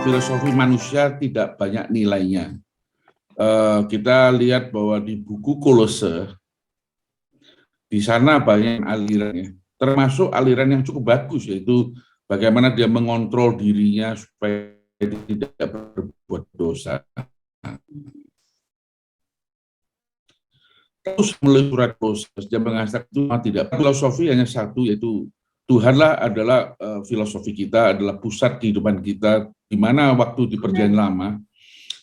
filosofi manusia tidak banyak nilainya. Kita lihat bahwa di buku Kolose, di sana banyak alirannya, termasuk aliran yang cukup bagus, yaitu bagaimana dia mengontrol dirinya supaya tidak berbuat dosa. Terus melalui surat Kolose, dia mengatakan itu tidak filosofi hanya satu, yaitu Tuhanlah adalah filosofi kita, adalah pusat kehidupan kita, di mana waktu di Perjanjian Lama,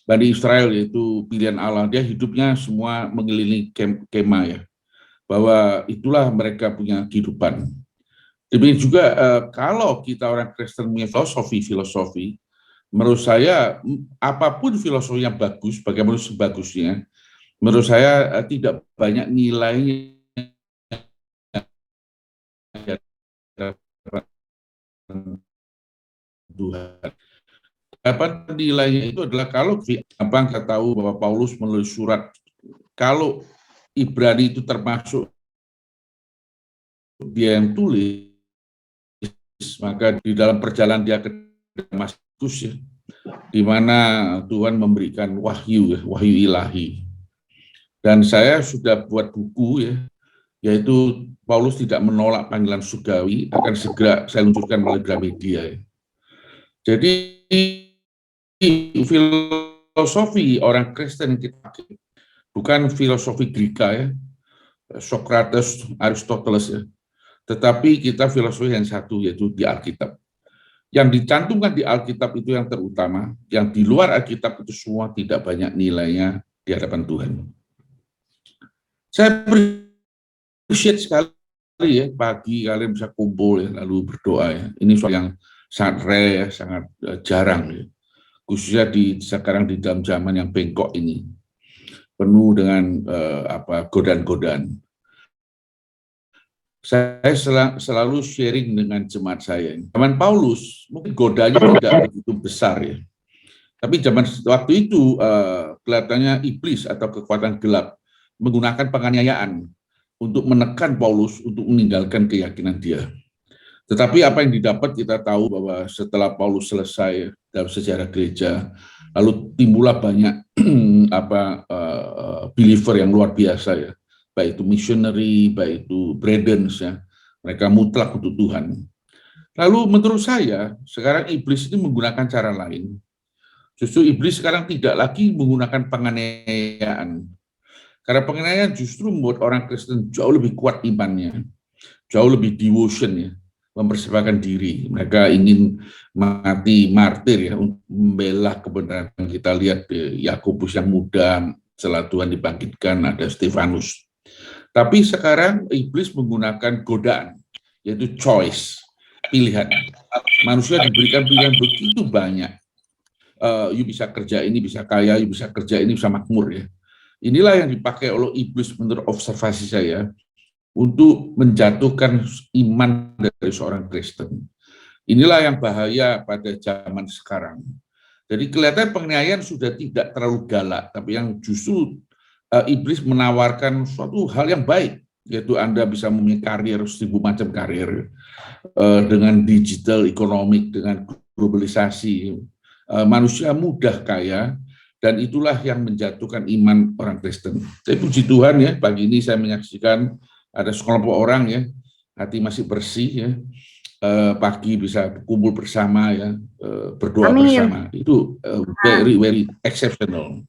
Bani Israel yaitu pilihan Allah, dia hidupnya semua mengelilingi kemah ya, bahwa itulah mereka punya kehidupan. Demikian juga kalau kita orang Kristen punya filosofi, menurut saya apapun filosofi yang bagus, bagaimana sebagusnya, menurut saya tidak banyak nilainya Tuhan. Apa nilainya itu adalah kalau kita tahu bahwa Paulus menulis surat, kalau Ibrani itu termasuk dia yang tulis, maka di dalam perjalanan dia ke Damaskus ya, di mana Tuhan memberikan wahyu ilahi. Dan saya sudah buat buku ya, yaitu Paulus tidak menolak panggilan surgawi, akan segera saya luncurkan melalui Gramedia ya. Jadi filosofi orang Kristen yang kita pakai bukan filosofi Greka ya, Socrates, Aristoteles ya, tetapi kita filosofi yang satu, yaitu di Alkitab. Yang dicantumkan di Alkitab itu yang terutama, yang di luar Alkitab itu semua tidak banyak nilainya di hadapan Tuhan. Saya appreciate sekali ya, pagi kalian bisa kumpul ya, lalu berdoa ya. Ini soal yang sangat rare ya, sangat jarang ya. Khususnya sekarang di dalam zaman yang bengkok ini, penuh dengan godaan-godaan. Saya selalu sharing dengan jemaat saya. Zaman Paulus mungkin godanya tidak begitu besar ya, tapi zaman waktu itu kelihatannya iblis atau kekuatan gelap menggunakan penganiayaan untuk menekan Paulus untuk meninggalkan keyakinan dia. Tetapi apa yang didapat kita tahu bahwa setelah Paulus selesai dalam sejarah gereja, lalu timbullah banyak believer yang luar biasa ya, baik itu missionary, baik itu brethren ya, mereka mutlak untuk Tuhan. Lalu menurut saya sekarang iblis ini menggunakan cara lain. Justru iblis sekarang tidak lagi menggunakan penganiayaan, karena penganiayaan justru membuat orang Kristen jauh lebih kuat imannya, jauh lebih devotion ya, mempersembahkan diri. Mereka ingin mati martir ya, untuk membela kebenaran. Kita lihat Yakobus yang muda, setelah Tuhan dibangkitkan, ada Stefanus. Tapi sekarang iblis menggunakan godaan, yaitu choice, pilihan. Manusia diberikan pilihan begitu banyak. You bisa kerja ini, bisa kaya, you bisa kerja ini, bisa makmur ya. Inilah yang dipakai oleh iblis menurut observasi saya untuk menjatuhkan iman dari seorang Kristen. Inilah yang bahaya pada zaman sekarang. Jadi kelihatan penganiayaan sudah tidak terlalu galak, tapi yang justru iblis menawarkan suatu hal yang baik, yaitu Anda bisa mempunyai karir, 1000 macam karir, dengan digital ekonomi, dengan globalisasi, manusia mudah kaya, dan itulah yang menjatuhkan iman orang Kristen. Saya puji Tuhan ya, pagi ini saya menyaksikan ada sekelompok orang ya, hati masih bersih ya, pagi bisa kumpul bersama ya, berdoa bersama. Itu very exceptional.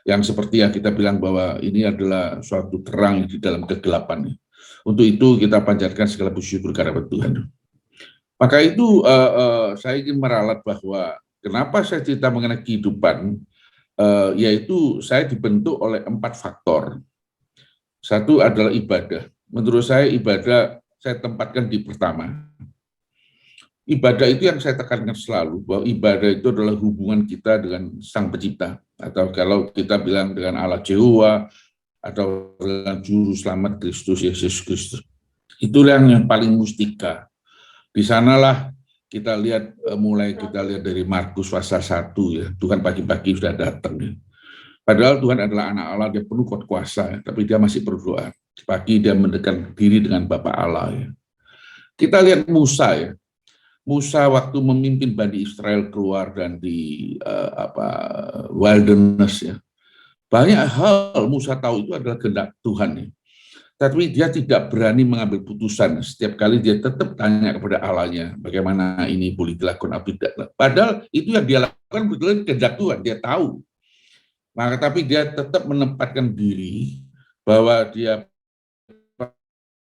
Yang seperti yang kita bilang bahwa ini adalah suatu terang di dalam kegelapan. Untuk itu kita panjatkan segala puji syukur kehadirat Tuhan. Maka itu saya ingin meralat bahwa kenapa saya cerita mengenai kehidupan, yaitu saya dibentuk oleh 4 faktor. Satu adalah ibadah. Menurut saya ibadah saya tempatkan di pertama. Ibadah itu yang saya tekankan selalu, bahwa ibadah itu adalah hubungan kita dengan Sang Pencipta, atau kalau kita bilang dengan Allah Jehovah, atau dengan Juru Selamat Kristus, Yesus Kristus. Itulah yang paling mustika. Di sanalah kita lihat, kita lihat dari Markus pasal 1 ya, Tuhan pagi-pagi sudah datang ya. Padahal Tuhan adalah anak Allah, dia penuh kuasa, tapi dia masih berdoa. Pagi dia mendekatkan diri dengan Bapa Allah ya. Kita lihat Musa ya. Musa waktu memimpin Bani Israel keluar dan di wilderness ya, banyak hal Musa tahu itu adalah kehendak Tuhan ya. Tapi dia tidak berani mengambil putusan. Setiap kali dia tetap tanya kepada Allahnya, bagaimana ini boleh dilakukan atau tidak. Padahal itu yang dia lakukan betul kehendak Tuhan, dia tahu. Maka tapi dia tetap menempatkan diri bahwa dia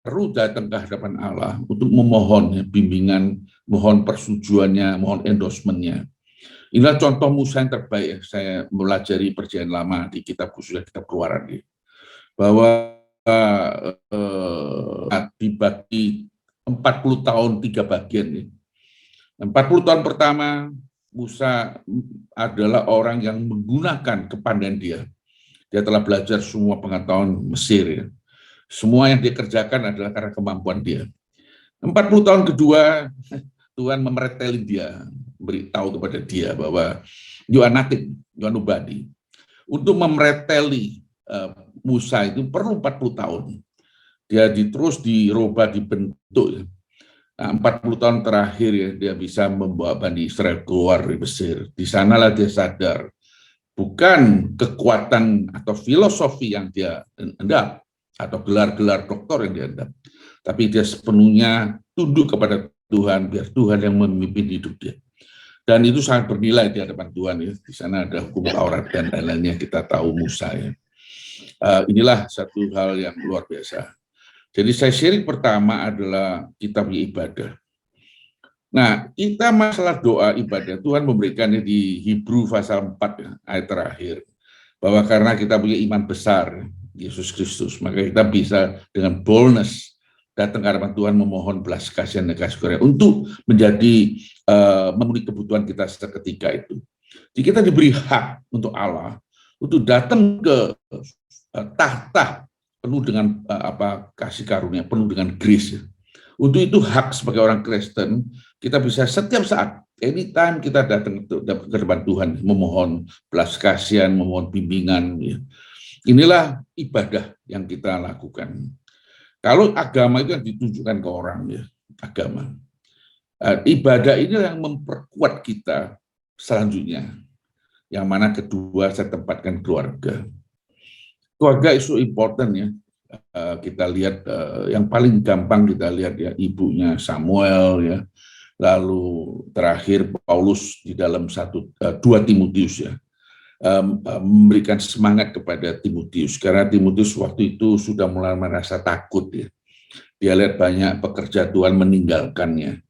perlu datang ke hadapan Allah untuk memohon bimbingan, mohon persetujuannya, mohon endorsement-nya. Inilah contoh Musa yang terbaik. Saya melajari perjanjian lama di kitab khususnya kitab Keluaran, bahwa dibagi 40 tahun 3 bagian. 40 tahun pertama Musa adalah orang yang menggunakan kepandaian dia. Dia telah belajar semua pengetahuan Mesir ya. Semua yang dia kerjakan adalah karena kemampuan dia. 40 tahun kedua Tuhan memereteli dia, beritahu kepada dia bahwa you are nothing, you are nobody. Untuk memereteli Musa itu perlu 40 tahun. Dia terus dirubah, dibentuk. Nah, 40 tahun terakhir ya, dia bisa membawa Bani Israel keluar dari Mesir. Di sanalah dia sadar, bukan kekuatan atau filosofi yang dia hendak, atau gelar-gelar doktor yang dia hendak, tapi dia sepenuhnya tunduk kepada Tuhan, biar Tuhan yang memimpin hidup dia. Dan itu sangat bernilai di hadapan Tuhan ya. Di sana ada hukum Taurat dan lain-lainnya, kita tahu Musa ya. Inilah satu hal yang luar biasa. Jadi saya sharing pertama adalah kita punya ibadah. Nah, kita masalah doa ibadah, Tuhan memberikannya di Hebrew pasal 4 ya, ayat terakhir. Bahwa karena kita punya iman besar, Yesus Kristus, maka kita bisa dengan boldness datang ke hadapan Tuhan memohon belas kasihan dan kasih karunia untuk menjadi memenuhi kebutuhan kita seketika itu. Jadi kita diberi hak untuk Allah untuk datang ke tahta penuh dengan kasih karunia, penuh dengan grace. Untuk itu hak sebagai orang Kristen, kita bisa setiap saat, anytime kita datang ke depan Tuhan, memohon belas kasihan, memohon bimbingan. Ya. Inilah ibadah yang kita lakukan. Kalau agama itu yang ditunjukkan ke orang, ya agama. Ibadah ini yang memperkuat kita selanjutnya. Yang mana kedua saya tempatkan keluarga. Keluarga isu important ya. Kita lihat yang paling gampang kita lihat ya ibunya Samuel ya. Lalu terakhir Paulus di dalam 2 Timotius ya. Memberikan semangat kepada Timotius karena Timotius waktu itu sudah mulai merasa takut ya. Dia lihat banyak pekerja Tuhan meninggalkannya.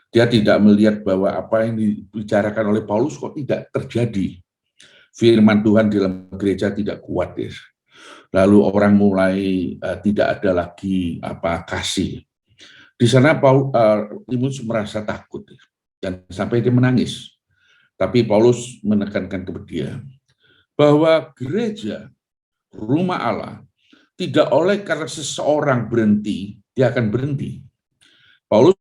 Dia tidak melihat bahwa apa yang dibicarakan oleh Paulus kok tidak terjadi. Firman Tuhan di dalam gereja tidak kuat ya. Lalu orang mulai tidak ada lagi kasih. Di sana Timotius merasa takut dan sampai dia menangis. Tapi Paulus menekankan kepada dia bahwa gereja, rumah Allah, tidak oleh karena seseorang berhenti, dia akan berhenti. Paulus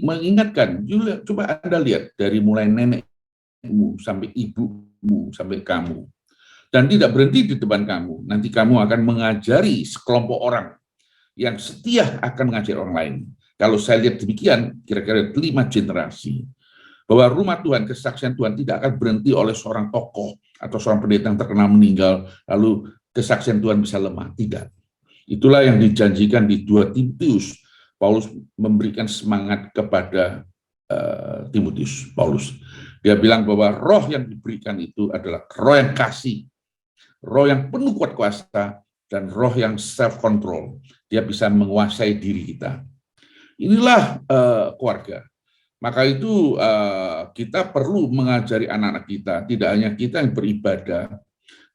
mengingatkan, coba Anda lihat dari mulai nenekmu sampai ibumu sampai kamu. Dan tidak berhenti di depan kamu. Nanti kamu akan mengajari sekelompok orang yang setia akan mengajari orang lain. Kalau saya lihat demikian, kira-kira 5 generasi. Bahwa rumah Tuhan, kesaksian Tuhan tidak akan berhenti oleh seorang tokoh atau seorang pendeta yang terkenal meninggal, lalu kesaksian Tuhan bisa lemah. Tidak. Itulah yang dijanjikan di 2 Timotius. Paulus memberikan semangat kepada Timotius. Paulus. Dia bilang bahwa roh yang diberikan itu adalah roh yang kasih, roh yang penuh kuat kuasa, dan roh yang self-control. Dia bisa menguasai diri kita. Inilah keluarga. Maka itu kita perlu mengajari anak-anak kita, tidak hanya kita yang beribadah,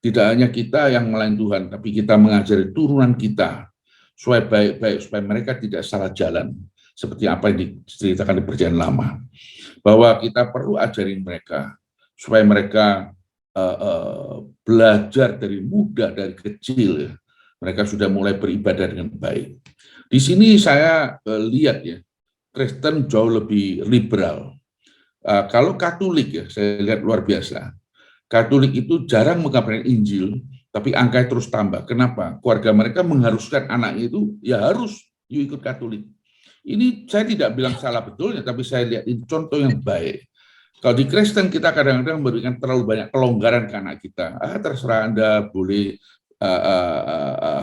tidak hanya kita yang melayani Tuhan, tapi kita mengajari turunan kita, supaya baik-baik, supaya mereka tidak salah jalan, seperti apa yang diceritakan di Perjanjian Lama. Bahwa kita perlu ajarin mereka, supaya mereka belajar dari muda, dari kecil ya. Mereka sudah mulai beribadah dengan baik. Di sini saya lihat ya, Kristen jauh lebih liberal. Kalau Katolik ya, saya lihat luar biasa. Katolik itu jarang mengabarkan Injil, tapi angkanya terus tambah. Kenapa? Keluarga mereka mengharuskan anaknya itu ya harus ikut Katolik. Ini saya tidak bilang salah betulnya, tapi saya lihat ini contoh yang baik. Kalau di Kristen kita kadang-kadang memberikan terlalu banyak kelonggaran ke anak kita. Terserah Anda boleh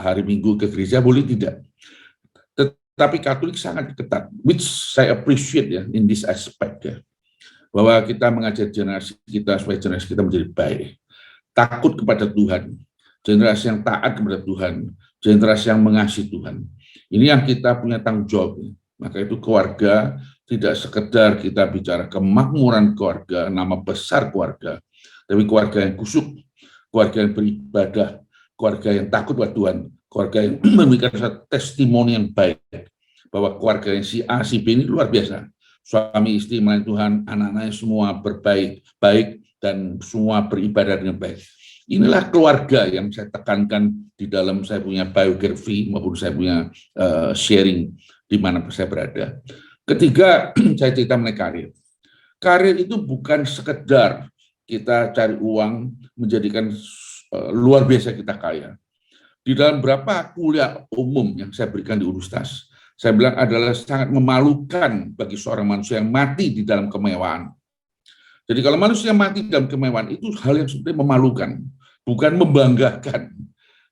hari Minggu ke gereja, boleh tidak. Tetapi Katolik sangat ketat, which saya appreciate ya in this aspect ya, bahwa kita mengajar generasi kita supaya generasi kita menjadi baik, takut kepada Tuhan, generasi yang taat kepada Tuhan, generasi yang mengasihi Tuhan. Ini yang kita punya tanggung jawab. Maka itu keluarga tidak sekedar kita bicara kemakmuran keluarga, nama besar keluarga, tapi keluarga yang kusuk, keluarga yang beribadah, keluarga yang takut pada Tuhan, keluarga yang memberikan satu testimoni yang baik, bahwa keluarga yang si A, si B ini luar biasa. Suami istri melayani Tuhan, anak-anaknya semua baik, dan semua beribadah dengan baik. Inilah keluarga yang saya tekankan di dalam saya punya biografi maupun saya punya sharing di mana saya berada. Ketiga, saya cerita mengenai karir. Karir itu bukan sekedar kita cari uang menjadikan luar biasa kita kaya. Di dalam beberapa kuliah umum yang saya berikan di universitas, saya bilang adalah sangat memalukan bagi seorang manusia yang mati di dalam kemewahan. Jadi kalau manusia mati dalam kemewahan itu hal yang sebenarnya memalukan, bukan membanggakan.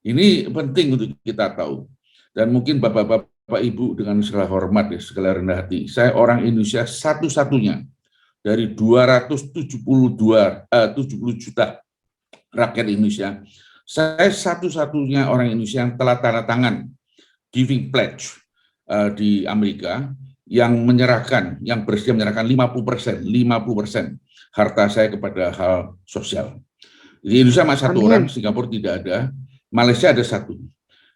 Ini penting untuk kita tahu. Dan mungkin Bapak-Bapak, Ibu dengan segala hormat ya, segala rendah hati, saya orang Indonesia satu-satunya dari 270 juta rakyat Indonesia, saya satu-satunya orang Indonesia yang telah tanda tangan giving pledge di Amerika yang menyerahkan, yang bersedia menyerahkan 50% harta saya kepada hal sosial. Di Indonesia masih satu orang, Singapura tidak ada, Malaysia ada satu.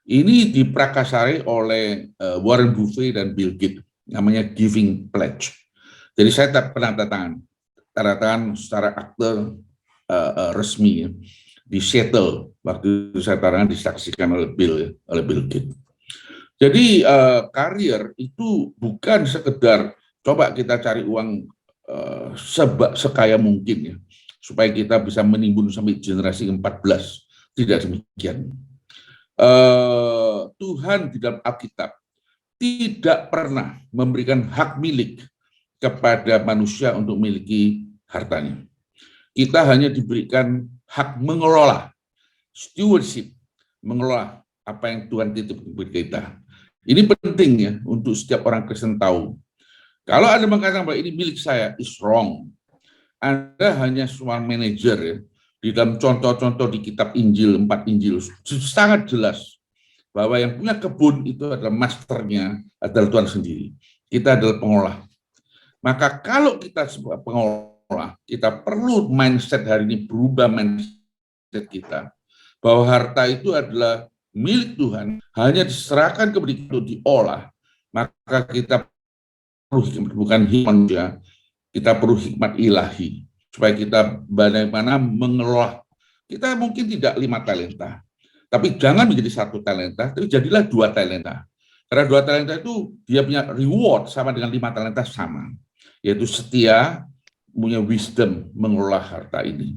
Ini diprakasari oleh Warren Buffett dan Bill Gates, namanya Giving Pledge. Jadi saya tak pernah tanda tangan secara akte resmi ya, di Seattle waktu saya tanda tangan disaksikan oleh Bill Gates. Jadi karir itu bukan sekedar coba kita cari uang sekaya mungkin ya, supaya kita bisa menimbun sampai generasi 14. Tidak demikian. Tuhan di dalam Alkitab tidak pernah memberikan hak milik kepada manusia untuk memiliki hartanya. Kita hanya diberikan hak mengelola, stewardship, mengelola apa yang Tuhan titip kepada kita. Ini penting ya untuk setiap orang Kristen tahu. Kalau Anda mengatakan bahwa ini milik saya, is wrong. Anda hanya seorang manajer ya. Di dalam contoh-contoh di kitab Injil, 4 Injil, sangat jelas bahwa yang punya kebun itu adalah masternya, adalah Tuhan sendiri. Kita adalah pengolah. Maka kalau kita sebagai pengolah, kita perlu mindset hari ini berubah mindset kita, bahwa harta itu adalah milik Tuhan, hanya diserahkan kepada kita untuk diolah, maka kita perlu hikmat, bukan hikmat, kita perlu hikmat ilahi, supaya kita bagaimana mengelola. Kita mungkin tidak 5 talenta, tapi jangan menjadi 1 talenta, tapi jadilah 2 talenta. Karena 2 talenta itu dia punya reward sama dengan 5 talenta sama, yaitu setia, punya wisdom mengelola harta ini.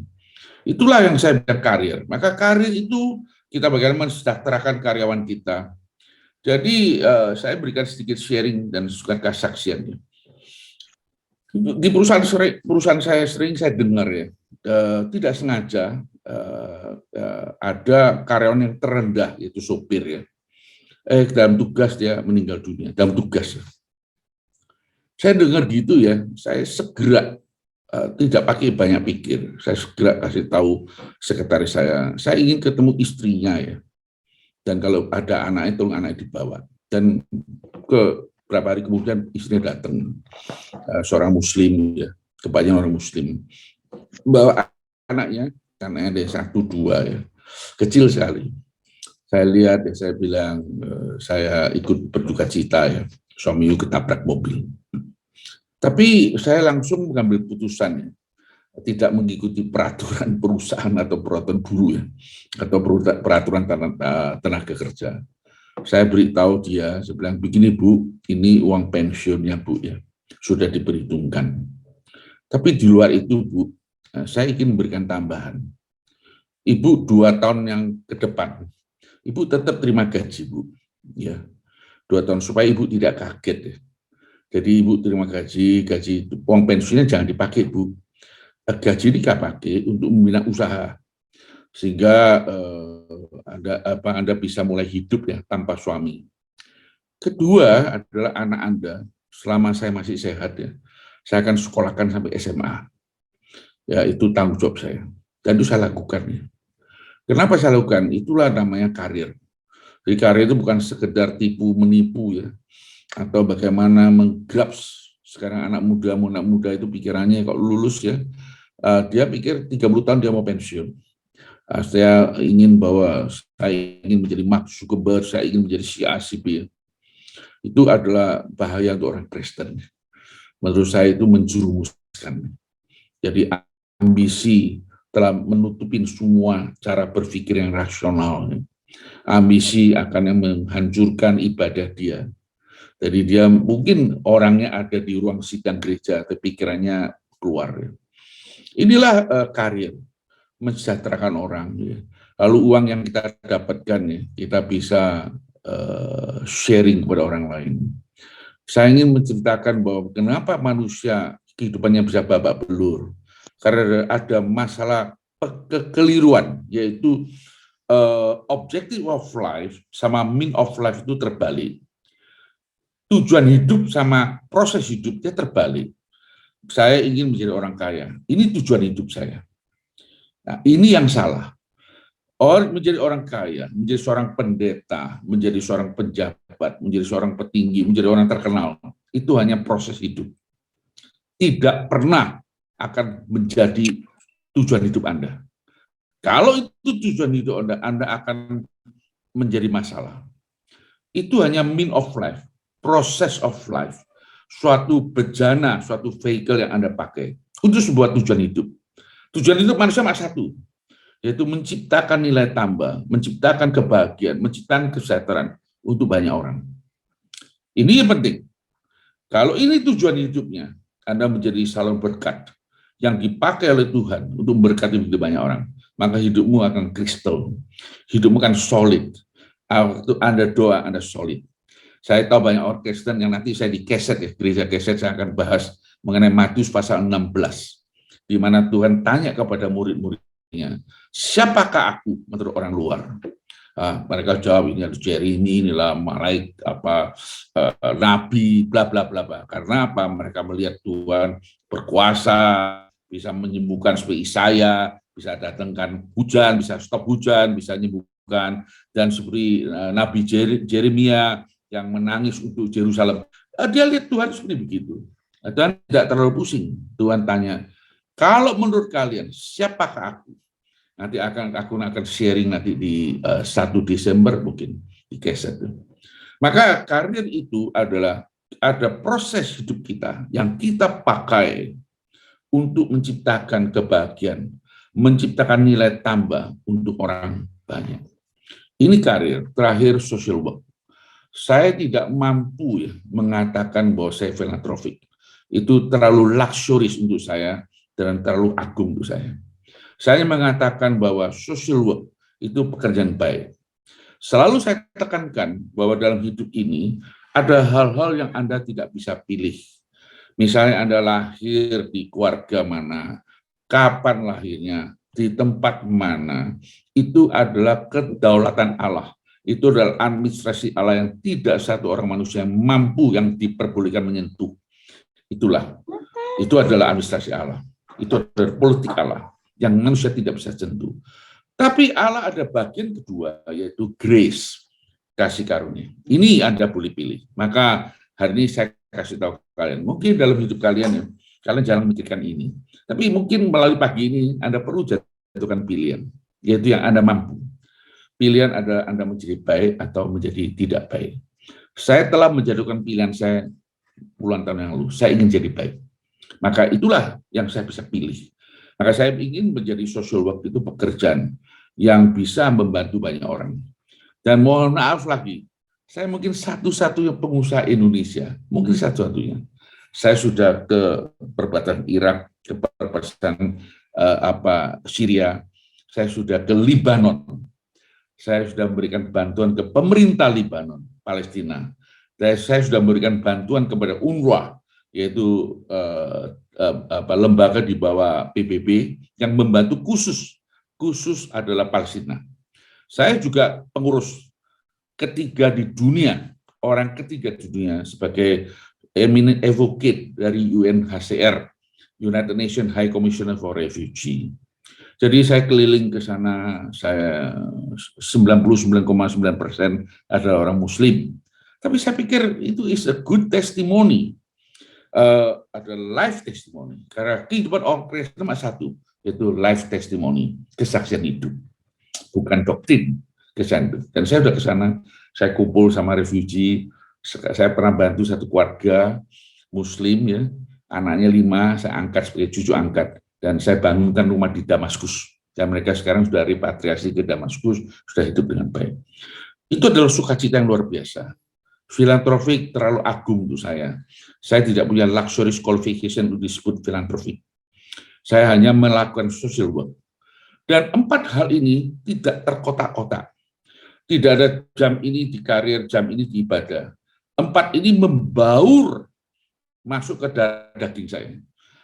Itulah yang saya bilang karir. Maka karir itu kita bagaimana mensejahterakan karyawan kita. Jadi saya berikan sedikit sharing dan suka kesaksiannya. Di perusahaan saya sering saya dengar ya, tidak sengaja ada karyawan yang terendah, yaitu sopir ya. Dalam tugas dia meninggal dunia, dalam tugas. Saya dengar gitu ya, saya segera tidak pakai banyak pikir, saya segera kasih tahu sekretaris saya ingin ketemu istrinya ya. Dan kalau ada anaknya, tolong anaknya dibawa. Dan beberapa hari kemudian istrinya datang, seorang muslim ya, kebanyakan orang muslim, bawa anaknya ada 1-2 ya, kecil sekali. Saya lihat ya, saya bilang saya ikut berduka cita ya, suami ketabrak mobil. Tapi saya langsung mengambil putusan ya, tidak mengikuti peraturan perusahaan atau peraturan buruh ya, atau peraturan tenaga kerja. Saya beritahu dia, saya bilang begini Bu, ini uang pensiunnya Bu ya, sudah diperhitungkan. Tapi di luar itu Bu, saya ingin memberikan tambahan. Ibu 2 tahun yang ke depan, Ibu tetap terima gaji Bu, ya 2 tahun supaya Ibu tidak kaget ya. Jadi Ibu terima gaji itu uang pensiunnya jangan dipakai Bu. Gaji ini nggak pakai untuk membina usaha sehingga Anda bisa mulai hidup ya tanpa suami. Kedua adalah anak Anda selama saya masih sehat ya, saya akan sekolahkan sampai SMA. Ya itu tanggung jawab saya dan itu saya lakukan ya. Kenapa saya lakukan? Itulah namanya karir. Jadi karir itu bukan sekedar tipu menipu ya, atau bagaimana menggrabs sekarang anak muda itu pikirannya kalau lulus ya, dia pikir 30 tahun dia mau pensiun. Saya ingin bahwa saya ingin menjadi Mark Zuckerberg, saya ingin menjadi si A, si B. Itu adalah bahaya untuk orang Kristen. Menurut saya itu menjerumuskan. Jadi ambisi telah menutupin semua cara berpikir yang rasional. Ambisi akan yang menghancurkan ibadah dia. Jadi dia mungkin orangnya ada di ruang sidang gereja, tapi pikirannya keluar. Inilah karir, mensejahterakan orang. Lalu uang yang kita dapatkan, kita bisa sharing kepada orang lain. Saya ingin menceritakan bahwa kenapa manusia kehidupannya bisa babak belur. Karena ada masalah kekeliruan, yaitu objective of life sama mean of life itu terbalik. Tujuan hidup sama proses hidupnya terbalik. Saya ingin menjadi orang kaya. Ini tujuan hidup saya. Nah, ini yang salah. Menjadi orang kaya, menjadi seorang pendeta, menjadi seorang pejabat, menjadi seorang petinggi, menjadi orang terkenal, itu hanya proses hidup. Tidak pernah akan menjadi tujuan hidup Anda. Kalau itu tujuan hidup Anda akan menjadi masalah. Itu hanya mean of life, process of life, suatu bejana, suatu vehicle yang Anda pakai untuk sebuah tujuan hidup. Tujuan hidup manusia cuma satu, yaitu menciptakan nilai tambah, menciptakan kebahagiaan, menciptakan kesejahteraan untuk banyak orang. Ini yang penting. Kalau ini tujuan hidupnya, Anda menjadi salon berkat yang dipakai oleh Tuhan untuk memberkati hidup banyak orang, maka hidupmu akan kristal, hidupmu akan solid. Waktu Anda doa, Anda solid. Saya tahu banyak orang Kristen yang nanti saya di keset ya, gereja keset saya akan bahas mengenai Matius pasal 16, di mana Tuhan tanya kepada murid-muridnya, siapakah aku menurut orang luar? Mereka jawab ini harus Jeremy, inilah malaikat nabi, bla bla bla bla. Karena apa? Mereka melihat Tuhan berkuasa, bisa menyembuhkan seperti Isaya, bisa datangkan hujan, bisa stop hujan, bisa menyembuhkan, dan seperti Nabi Jeremia yang menangis untuk Yerusalem. Dia lihat Tuhan seperti begitu. Tuhan tidak terlalu pusing. Tuhan tanya, kalau menurut kalian siapakah aku? Nanti aku akan sharing nanti di 1 Desember mungkin di keset. Maka karir itu adalah ada proses hidup kita yang kita pakai untuk menciptakan kebahagiaan, menciptakan nilai tambah untuk orang banyak. Ini karir. Terakhir, social work. Saya tidak mampu ya mengatakan bahwa saya filantropik. Itu terlalu luxurious untuk saya dan terlalu agung untuk saya. Saya mengatakan bahwa social work itu pekerjaan baik. Selalu saya tekankan bahwa dalam hidup ini ada hal-hal yang Anda tidak bisa pilih. Misalnya Anda lahir di keluarga mana, kapan lahirnya, di tempat mana, itu adalah kedaulatan Allah. Itu adalah administrasi Allah yang tidak satu orang manusia yang mampu yang diperbolehkan menyentuh. Itu adalah administrasi Allah. Itu adalah politik Allah yang manusia tidak bisa sentuh. Tapi Allah ada bagian kedua, yaitu grace, kasih karunia. Ini Anda boleh pilih. Maka hari ini saya kasih tahu kalian, mungkin dalam hidup kalian ya, kalian jangan memikirkan ini. Tapi mungkin melalui pagi ini Anda perlu jatuhkan pilihan, yaitu yang Anda mampu. Pilihan adalah Anda menjadi baik atau menjadi tidak baik. Saya telah menjatuhkan pilihan saya puluhan tahun yang lalu. Saya ingin jadi baik. Maka itulah yang saya bisa pilih. Maka saya ingin menjadi social work itu pekerjaan yang bisa membantu banyak orang. Dan mohon maaf lagi, saya mungkin satu-satunya pengusaha Indonesia, mungkin satu-satunya. Saya sudah ke perbatasan Irak, ke perbatasan Syria, saya sudah ke Libanon, saya sudah memberikan bantuan ke pemerintah Libanon, Palestina, Dan saya sudah memberikan bantuan kepada UNRWA, yaitu lembaga di bawah PBB yang membantu khusus adalah Palestina. Saya juga pengurus ketiga di dunia, orang ketiga di dunia sebagai eminent advocate dari UNHCR, United Nations High Commissioner for Refugee. Jadi saya keliling ke sana, saya 99,9% adalah orang Muslim. Tapi saya pikir itu is a good testimony, ada life testimony. Karena kehidupan orang Kristen cuma satu, yaitu life testimony, kesaksian hidup, bukan doktrin, kesaksian hidup. Dan saya sudah ke sana, saya kumpul sama refugee, saya pernah bantu satu keluarga Muslim ya, anaknya 5, saya angkat sebagai cucu angkat. Dan saya bangunkan rumah di Damaskus. Dan mereka sekarang sudah repatriasi ke Damaskus, sudah hidup dengan baik. Itu adalah sukacita yang luar biasa. Filantropik terlalu agung untuk saya. Saya tidak punya luxury qualification untuk disebut filantropik. Saya hanya melakukan social work. Dan 4 hal ini tidak terkotak-kotak. Tidak ada jam ini di karir, jam ini di ibadah. 4 ini membaur masuk ke daging saya.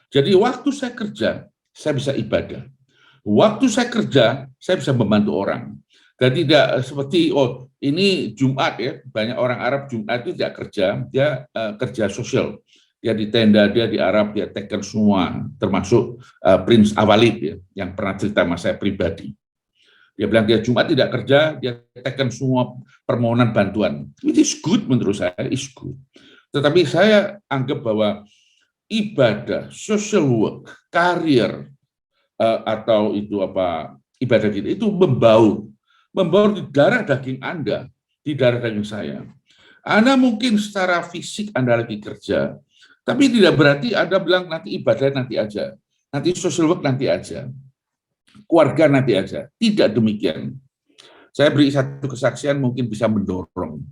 Jadi waktu saya kerja, saya bisa ibadah. Waktu saya kerja, saya bisa membantu orang. Dan tidak seperti, oh ini Jumat ya, banyak orang Arab Jumat itu tidak kerja, dia kerja sosial. Dia di tenda, dia di Arab, dia taken semua, termasuk Prince Awalid ya, yang pernah cerita sama saya pribadi. Dia bilang dia Jumat tidak kerja, dia taken semua permohonan bantuan. It is good menurut saya, is good. Tetapi saya anggap bahwa ibadah, social work, karir, atau itu apa ibadah kita itu membaur di darah daging Anda, di darah daging saya. Anda mungkin secara fisik Anda lagi kerja, tapi tidak berarti Anda bilang nanti ibadah nanti aja, nanti social work nanti aja, keluarga nanti aja. Tidak demikian. Saya beri satu kesaksian mungkin bisa mendorong.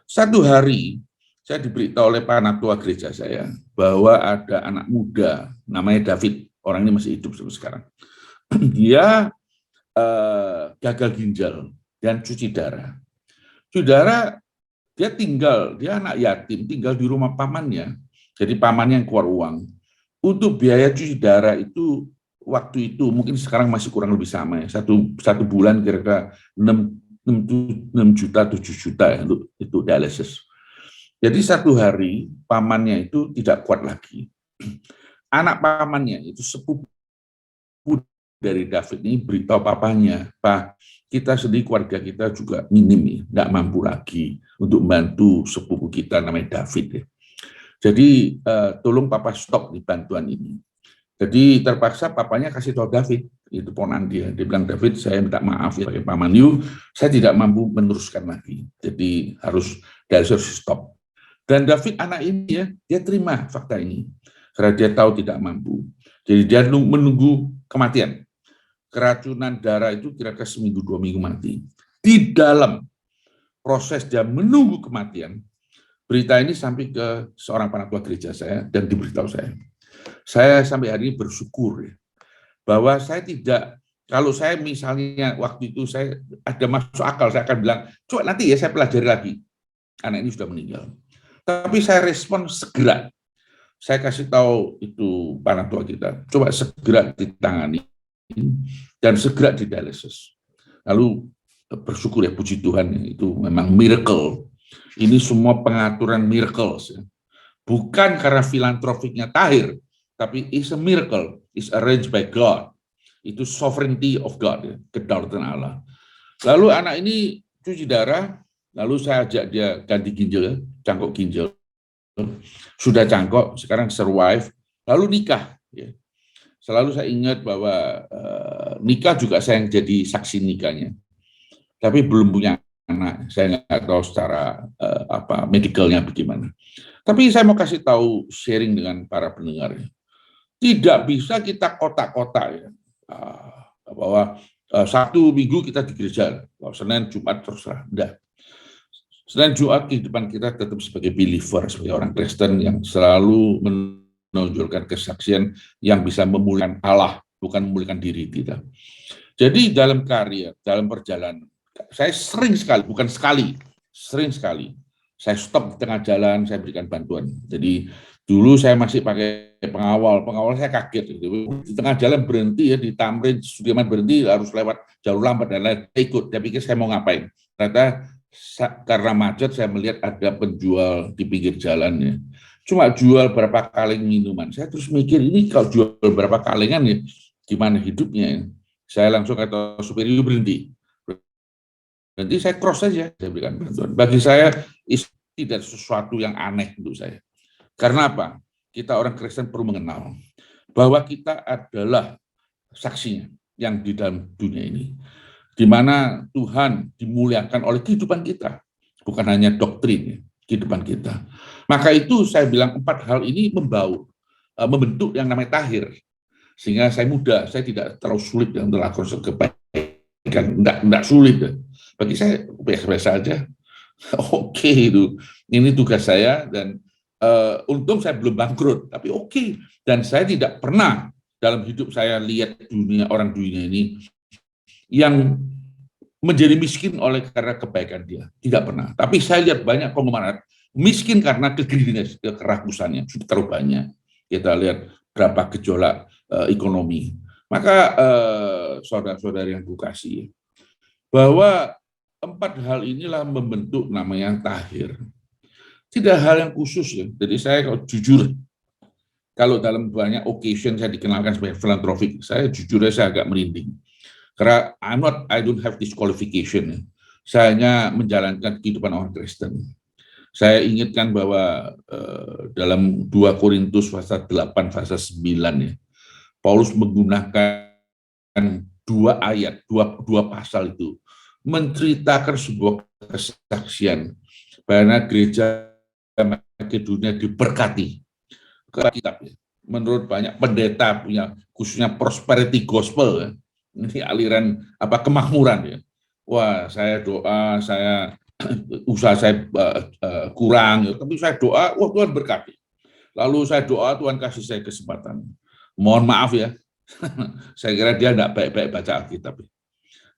Satu hari saya diberitahu oleh Pak Anak Tua gereja saya bahwa ada anak muda namanya David, orang ini masih hidup sampai sekarang. Dia gagal ginjal dan cuci darah. Cuci darah, dia anak yatim, tinggal di rumah pamannya. Jadi pamannya yang keluar uang. Untuk biaya cuci darah itu waktu itu mungkin sekarang masih kurang lebih sama ya. Satu bulan kira-kira 6 juta, 7 juta ya, itu dialisis. Jadi satu hari pamannya itu tidak kuat lagi. Anak pamannya itu sepupu dari David ini beritahu papanya, Pak, kita sendiri keluarga kita juga minim ya, nggak mampu lagi untuk membantu sepupu kita namanya David ya. Jadi tolong papa stop di bantuan ini. Jadi terpaksa papanya kasih tahu David, itu ponan dia bilang, David saya minta maaf ya Pak Manyu, saya tidak mampu meneruskan lagi. Jadi harus stop. Dan David anak ini ya, dia terima fakta ini. Karena dia tahu tidak mampu. Jadi dia menunggu kematian. Keracunan darah itu kira-kira seminggu 2 minggu mati. Di dalam proses dia menunggu kematian, berita ini sampai ke seorang penatua gereja saya dan diberitahu saya. Saya sampai hari ini bersyukur ya, bahwa saya tidak, kalau saya misalnya waktu itu saya ada masuk akal, saya akan bilang, coba nanti ya saya pelajari lagi. Anak ini sudah meninggal. Tapi saya respon segera. Saya kasih tahu itu penatua kita, coba segera ditangani dan segera didialisis. Lalu bersyukur ya, puji Tuhan ya, itu memang miracle. Ini semua pengaturan miracles ya. Bukan karena filantrofiknya Tahir, tapi it's a miracle, it's arranged by God. Itu sovereignty of God ya, kedaulatan Allah. Lalu anak ini cuci darah, lalu saya ajak dia ganti ginjal ya, cangkok ginjal. Sudah cangkok, sekarang survive, lalu nikah. Ya. Selalu saya ingat bahwa nikah juga saya yang jadi saksi nikahnya. Tapi belum punya anak, saya nggak tahu secara medikalnya bagaimana. Tapi saya mau kasih tahu sharing dengan para pendengar. Ya. Tidak bisa kita kotak-kotak ya, bahwa Sabtu Minggu kita di gereja, Senin Jumat terserah. Enggak. Senin Jumat kehidupan kita tetap sebagai believer, sebagai orang Kristen yang selalu menonjolkan kesaksian yang bisa memuliakan Allah, bukan memuliakan diri kita. Jadi dalam karya, dalam perjalanan, saya sering sekali, bukan sekali, sering sekali Saya stop di tengah jalan, saya berikan bantuan. Jadi dulu saya masih pakai pengawal saya kaget. Gitu. Di tengah jalan berhenti ya, di Tamrin, Sudirman berhenti, harus lewat jalur lambat dan lain. Saya ikut, saya pikir saya mau ngapain. Ternyata karena macet saya melihat ada penjual di pinggir jalan ya. Cuma jual berapa kaleng minuman. Saya terus mikir, ini kalau jual berapa kalengan ya, gimana hidupnya ya. Saya langsung kata supir itu berhenti. Nanti saya cross saja, saya berikan bantuan. Bagi saya, tidak sesuatu yang aneh untuk saya. Karena apa? Kita orang Kristen perlu mengenal bahwa kita adalah saksinya yang di dalam dunia ini. Di mana Tuhan dimuliakan oleh kehidupan kita. Bukan hanya doktrin, kehidupan kita. Maka itu saya bilang 4 hal ini membentuk yang namanya tahir. Sehingga saya mudah, saya tidak terlalu sulit yang melakukan kebaikan. Tidak sulit. Bagi saya biasa-biasa aja. Oke, itu. Ini tugas saya dan untung saya belum bangkrut, tapi oke. Dan saya tidak pernah dalam hidup saya lihat orang dunia ini yang menjadi miskin oleh karena kebaikan dia. Tidak pernah. Tapi saya lihat banyak konglomerat miskin karena kekerakusannya sudah terlalu banyak. Kita lihat berapa gejolak ekonomi. Maka saudara-saudari yang kukasihi, bahwa 4 hal inilah membentuk namanya tahir. Tidak hal yang khusus ya. Jadi saya kalau jujur, kalau dalam banyak occasion saya dikenalkan sebagai filantropik, saya jujur saya agak merinding. Karena I don't have this qualification. Ya. Saya hanya menjalankan kehidupan orang Kristen. Saya ingatkan bahwa dalam 2 Korintus pasal 8 pasal 9 ya, Paulus menggunakan 2 ayat, 2 pasal itu menceritakan sebuah kesaksian karena gereja Makedonia diberkati ke kitab ya. Menurut banyak pendeta punya khususnya prosperity gospel ya. Ini aliran kemakmuran ya. Wah, saya doa, saya usaha saya kurang ya. Tapi saya doa, wah Tuhan berkati. Lalu saya doa Tuhan kasih saya kesempatan. Mohon maaf ya. Saya kira dia enggak baik-baik baca Alkitab.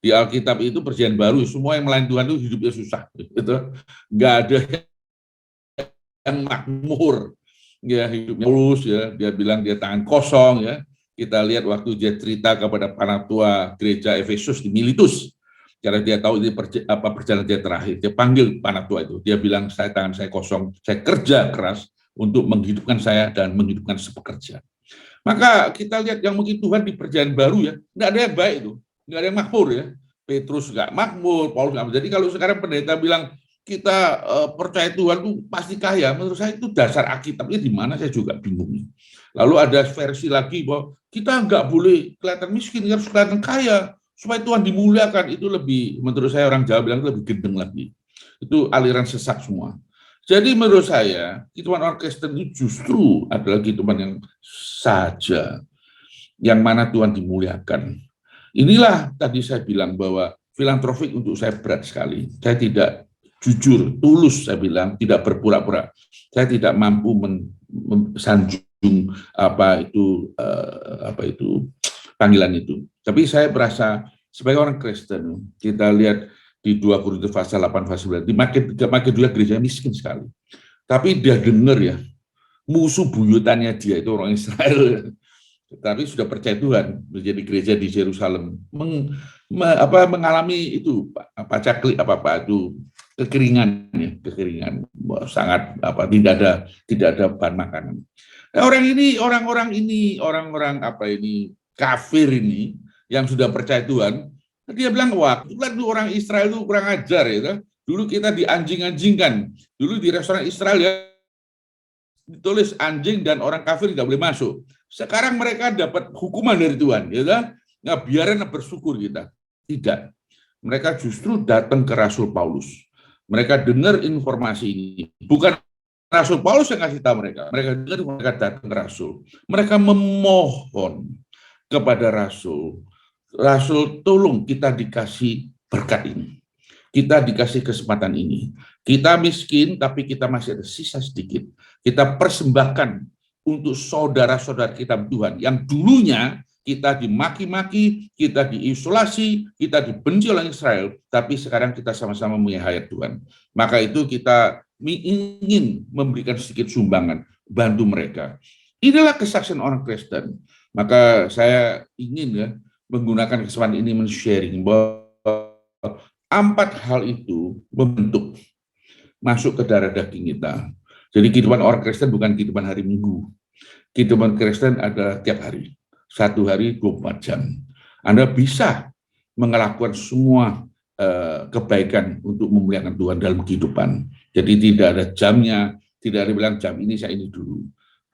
Di Alkitab itu perjanjian baru, semua yang melayani Tuhan itu hidupnya susah. Gitu. Enggak ada yang makmur. Ya, hidupnya mulus ya. Dia bilang dia tangan kosong ya. Kita lihat waktu dia cerita kepada panatua gereja Efesus di Miletus. Karena dia tahu ini perjalanan dia terakhir. Dia panggil panatua itu. Dia bilang, tangan saya kosong. Saya kerja keras untuk menghidupkan saya dan menghidupkan sepekerja. Maka kita lihat yang mungkin Tuhan di perjanjian baru ya, nggak ada yang baik itu, nggak ada yang makmur ya. Petrus nggak makmur, Paulus nggak. Jadi kalau sekarang pendeta bilang kita percaya Tuhan itu pasti kaya, menurut saya itu dasar Alkitabnya di mana saya juga bingung. Lalu ada versi lagi bahwa kita nggak boleh kelihatan miskin, harus kelihatan kaya supaya Tuhan dimuliakan. Itu lebih, menurut saya orang Jawa bilang lebih gendeng lagi. Itu aliran sesat semua. Jadi menurut saya, kehidupan orang Kristen itu justru adalah kehidupan yang saja, yang mana Tuhan dimuliakan. Inilah tadi saya bilang bahwa filantropik untuk saya berat sekali. Saya tidak jujur, tulus saya bilang, tidak berpura-pura. Saya tidak mampu mensanjung apa itu panggilan itu. Tapi saya merasa sebagai orang Kristen, kita lihat di 2 Korintus pasal 8 pasal 9 di Makedonia gereja miskin sekali. Tapi dia dengar ya, musuh buyutannya dia itu orang Israel. Tapi sudah percaya Tuhan menjadi gereja di Yerusalem mengalami itu kekeringan ya, kekeringan sangat tidak ada bahan makanan. Nah, orang-orang kafir ini yang sudah percaya Tuhan, dia bilang, wah, itu orang Israel itu kurang ajar ya. Dulu kita dianjing-anjingkan. Dulu di restoran Israel ya ditulis anjing dan orang kafir tidak boleh masuk. Sekarang mereka dapat hukuman dari Tuhan, ya kan? Nah, biarin bersyukur kita. Tidak. Mereka justru datang ke Rasul Paulus. Mereka dengar informasi ini. Bukan Rasul Paulus yang kasih tahu mereka. Mereka dengar, mereka datang ke Rasul. Mereka memohon kepada Rasul. Rasul, tolong kita dikasih berkat ini. Kita dikasih kesempatan ini. Kita miskin, tapi kita masih ada sisa sedikit. Kita persembahkan untuk saudara-saudara kita Tuhan, yang dulunya kita dimaki-maki, kita diisolasi, kita dibenci oleh Israel, tapi sekarang kita sama-sama mengasihi Tuhan. Maka itu kita ingin memberikan sedikit sumbangan, bantu mereka. Inilah kesaksian orang Kristen. Maka saya ingin ya menggunakan kesempatan ini men-sharing bahwa 4 hal itu membentuk masuk ke darah daging kita. Jadi kehidupan orang Kristen bukan kehidupan hari Minggu. Kehidupan Kristen adalah tiap hari. 1 hari 24 jam. Anda bisa melakukan semua kebaikan untuk memuliakan Tuhan dalam kehidupan. Jadi tidak ada jamnya, tidak ada bilang jam ini saya ini dulu.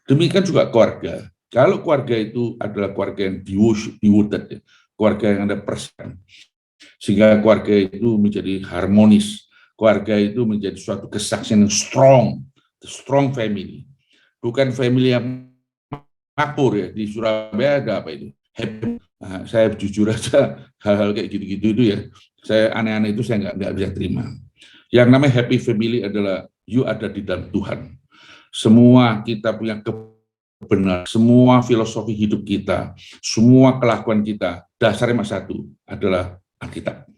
Demikian juga keluarga. Kalau keluarga itu adalah keluarga yang devoted, keluarga yang ada persen, sehingga keluarga itu menjadi harmonis, keluarga itu menjadi suatu kesaksian yang strong family, bukan family yang makmur ya. Di Surabaya ada apa itu? Happy. Nah, saya jujur aja hal-hal kayak gitu-gitu itu ya, saya aneh-aneh itu saya nggak bisa terima. Yang namanya happy family adalah you ada di dalam Tuhan. Semua kita punya kebenaran, semua filosofi hidup kita, semua kelakuan kita, dasarnya satu adalah Alkitab.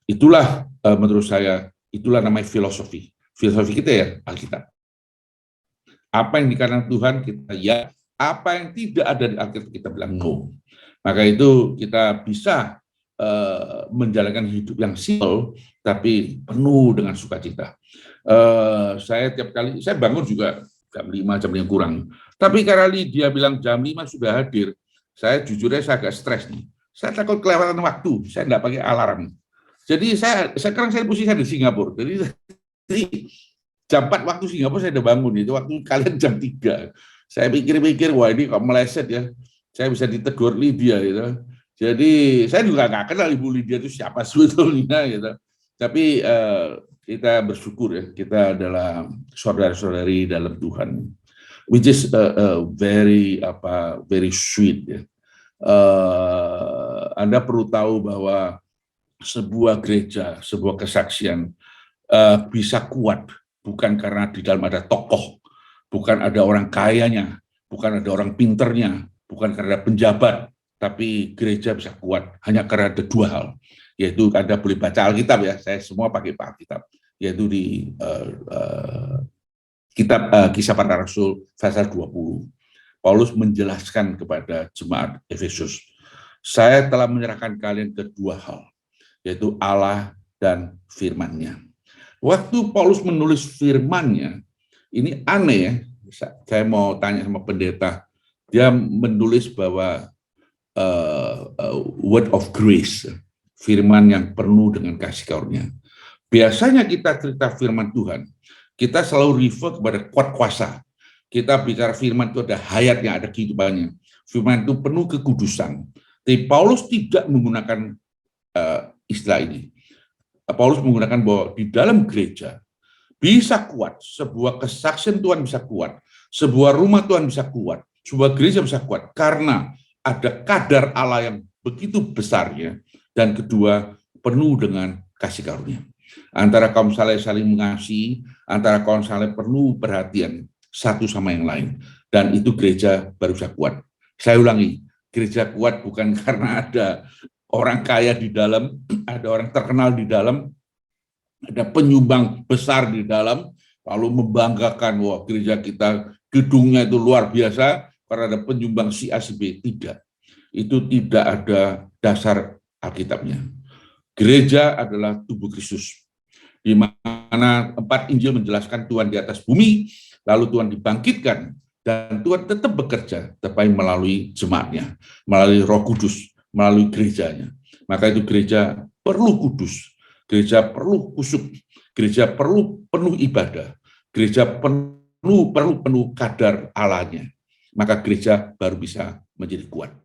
Itulah menurut saya, itulah namanya filosofi. Filosofi kita ya Alkitab. Apa yang dikatakan Tuhan kita ya, apa yang tidak ada di Alkitab kita bilang no. Maka itu kita bisa menjalankan hidup yang simpel tapi penuh dengan sukacita. Saya tiap kali saya bangun juga jam 5, jam 5 kurang. Tapi karena dia bilang jam 5 sudah hadir, saya jujur saya agak stres nih. Saya takut kelewatan waktu, saya enggak pakai alarm. Jadi sekarang saya posisi di Singapura. Jadi jam 4 waktu Singapura saya udah bangun, itu waktu kalian jam 3. Saya pikir-pikir, wah ini kok meleset ya. Saya bisa ditegur Lydia gitu. Jadi saya juga nggak kenal Ibu Lydia itu siapa sebetulnya gitu. Tapi kita bersyukur ya, kita adalah saudara-saudari dalam Tuhan, which is very sweet ya. Anda perlu tahu bahwa sebuah gereja, sebuah kesaksian bisa kuat bukan karena di dalam ada tokoh, bukan ada orang kayanya, bukan ada orang pinternya, bukan karena penjabat, tapi gereja bisa kuat hanya karena ada 2 hal, yaitu Anda boleh baca Alkitab ya, saya semua pakai Alkitab, yaitu di kitab Kisah Para Rasul pasal 20. Paulus menjelaskan kepada jemaat Efesus, saya telah menyerahkan kalian ke 2 hal, yaitu Allah dan firman-Nya. Waktu Paulus menulis firman-Nya, ini aneh ya, saya mau tanya sama pendeta, dia menulis bahwa word of grace, firman yang penuh dengan kasih karunia. Biasanya kita cerita firman Tuhan, kita selalu refer kepada kuat kuasa. Kita bicara firman itu ada hayatnya, ada kehidupannya. Firman itu penuh kekudusan. Tapi Paulus tidak menggunakan istilah ini. Paulus menggunakan bahwa di dalam gereja bisa kuat, sebuah kesaksian Tuhan bisa kuat, sebuah rumah Tuhan bisa kuat, sebuah gereja bisa kuat, karena ada kadar Allah yang begitu besarnya, dan kedua, penuh dengan kasih karunia. Antara kaum saleh saling mengasihi, antara kaum saleh penuh perhatian satu sama yang lain, dan itu gereja baru bisa kuat. Saya ulangi, gereja kuat bukan karena ada orang kaya di dalam, ada orang terkenal di dalam, ada penyumbang besar di dalam, lalu membanggakan, wah gereja kita gedungnya itu luar biasa, karena ada penyumbang si A, si B. Tidak. Itu tidak ada dasar Alkitabnya. Gereja adalah tubuh Kristus, di mana 4 Injil menjelaskan Tuhan di atas bumi, lalu Tuhan dibangkitkan, dan Tuhan tetap bekerja, tapi melalui jemaatnya, melalui Roh Kudus, melalui gerejanya. Maka itu gereja perlu kudus, gereja perlu kusuk, gereja perlu penuh ibadah, gereja perlu penuh kadar Allahnya. Maka gereja baru bisa menjadi kuat.